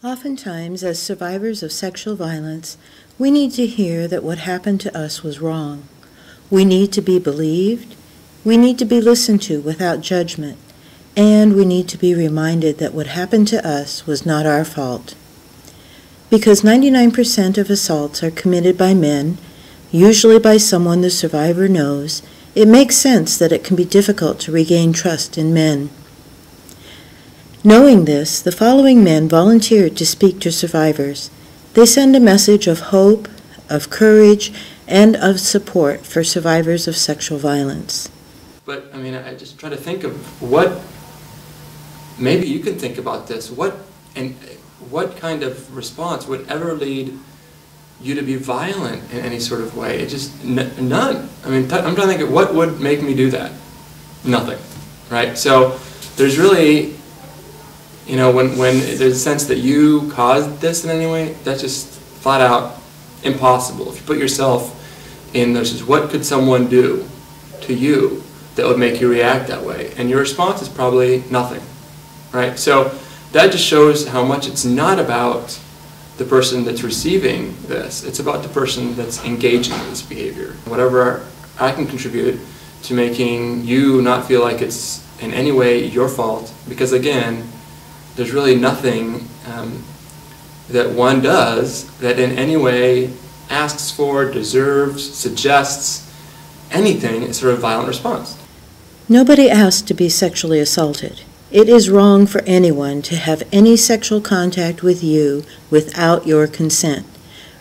Oftentimes, as survivors of sexual violence, we need to hear that what happened to us was wrong. We need to be believed, we need to be listened to without judgment, and we need to be reminded that what happened to us was not our fault. Because 99% of assaults are committed by men, usually by someone the survivor knows, it makes sense that it can be difficult to regain trust in men. Knowing this, the following men volunteered to speak to survivors. They send a message of hope, of courage, and of support for survivors of sexual violence. But, I mean, I just try to think of what, maybe you can think about this, what kind of response would ever lead you to be violent in any sort of way? It just, none. I mean, I'm trying to think of what would make me do that? Nothing, right? So there's really, you know, when there's a sense that you caused this in any way, that's just flat out impossible. If you put yourself in those, what could someone do to you that would make you react that way? And your response is probably nothing, right? So that just shows how much it's not about the person that's receiving this. It's about the person that's engaging in this behavior. Whatever I can contribute to making you not feel like it's in any way your fault, because again, there's really nothing that one does that in any way asks for, deserves, suggests anything as sort of violent response. Nobody asked to be sexually assaulted. It is wrong for anyone to have any sexual contact with you without your consent,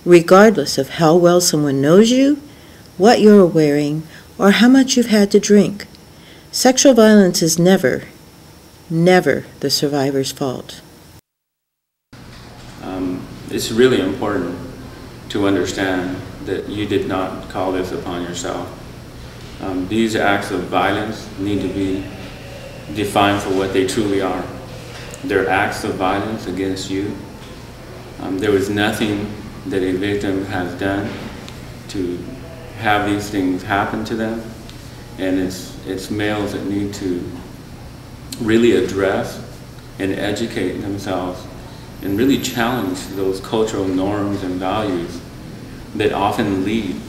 regardless of how well someone knows you, what you're wearing, or how much you've had to drink. Sexual violence is never the survivor's fault. It's really important to understand that you did not call this upon yourself. These acts of violence need to be defined for what they truly are. They're acts of violence against you. There was nothing that a victim has done to have these things happen to them, and it's males that need to really address and educate themselves and really challenge those cultural norms and values that often lead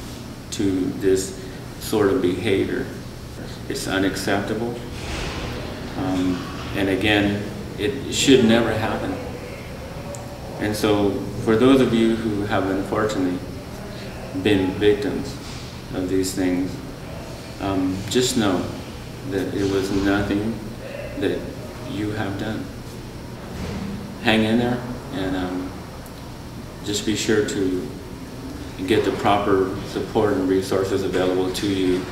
to this sort of behavior. It's unacceptable. And again, it should never happen. And so for those of you who have unfortunately been victims of these things, just know that it was nothing that you have done. Hang in there, and just be sure to get the proper support and resources available to you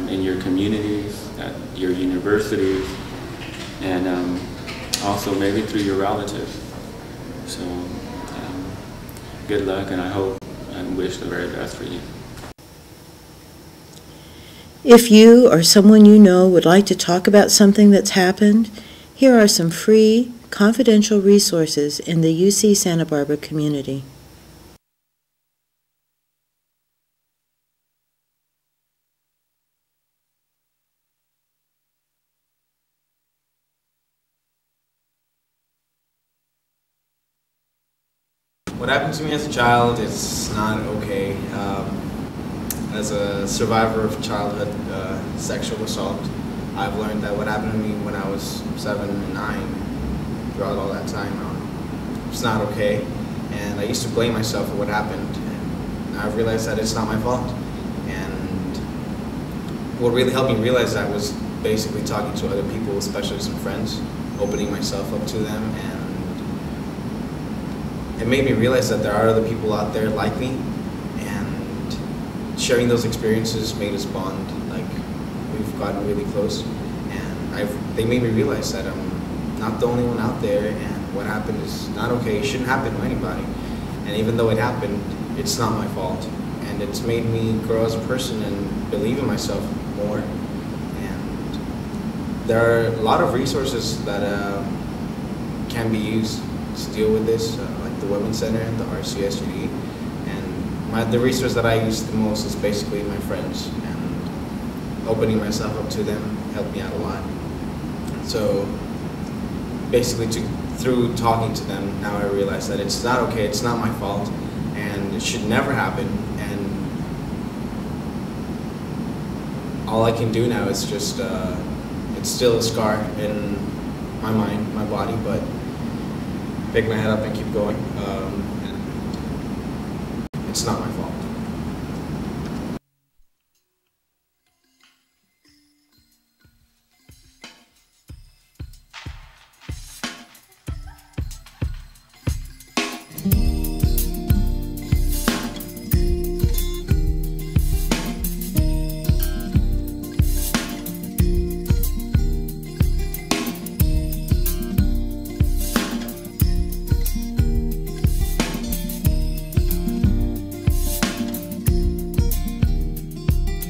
in your communities, at your universities, and also maybe through your relatives. So good luck, and I hope and wish the very best for you. If you or someone you know would like to talk about something that's happened, here are some free, confidential resources in the UC Santa Barbara community. What happened to me as a child is not okay. As a survivor of childhood sexual assault, I've learned that what happened to me when I was 7 and 9, throughout all that time, it's not okay. And I used to blame myself for what happened. And I've realized that it's not my fault. And what really helped me realize that was basically talking to other people, especially some friends, opening myself up to them, and it made me realize that there are other people out there like me, and sharing those experiences made us bond. Like, we've gotten really close, and they made me realize that I'm not the only one out there, and what happened is not okay. It shouldn't happen to anybody. And even though it happened, it's not my fault. And it's made me grow as a person and believe in myself more. And there are a lot of resources that can be used to deal with this, like the Women's Center and the RCSUD. And the resource that I use the most is basically my friends, and opening myself up to them helped me out a lot. So basically, to through talking to them, now I realize that it's not okay, it's not my fault, and it should never happen. And all I can do now is just, it's still a scar in my mind, my body, but pick my head up and keep going. And it's not my fault.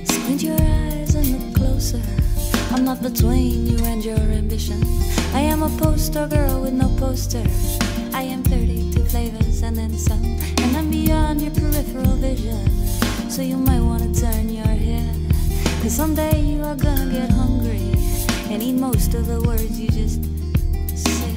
Squint your eyes and look closer. I'm not between you and your ambition. I am a poster girl with no poster. I am 32 flavors and then some, and I'm beyond your peripheral vision. So you might want to turn your head, 'cause someday you are gonna get hungry and eat most of the words you just said.